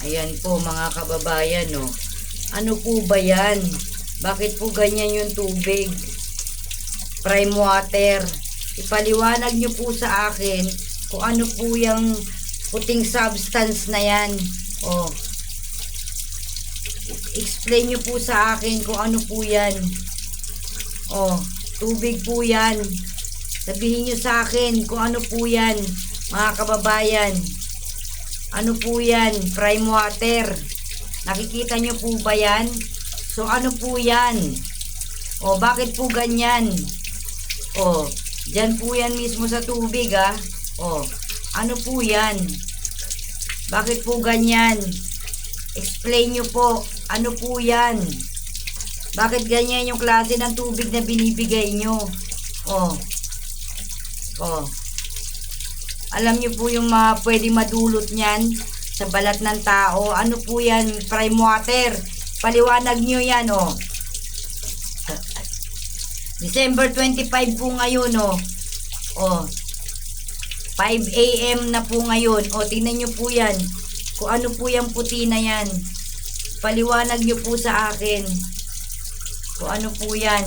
Ayan po mga kababayan, no. Ano po ba yan? Bakit po ganyan yung tubig? Prime water. Ipaliwanag nyo po sa akin kung ano po yung puting substance na yan. O, explain nyo po sa akin kung ano po yan. O, tubig po yan. Sabihin nyo sa akin kung ano po yan, mga kababayan. Ano po yan? Prime water. Nakikita nyo po ba yan? So, ano po yan? O, bakit po ganyan? O, dyan po yan mismo sa tubig, ha? O, ano po yan? Bakit po ganyan? Explain nyo po. Ano po yan? Bakit ganyan yung klase ng tubig na binibigay nyo? O, alam nyo po yung pwede madulot nyan sa balat ng tao. Ano po yan? Prime water. Paliwanag nyo yan, o. December 25 po ngayon, o. 5 AM na po ngayon. O, tingnan nyo po yan. Kung ano po yung puti na yan. Paliwanag nyo po sa akin. Kung ano po yan.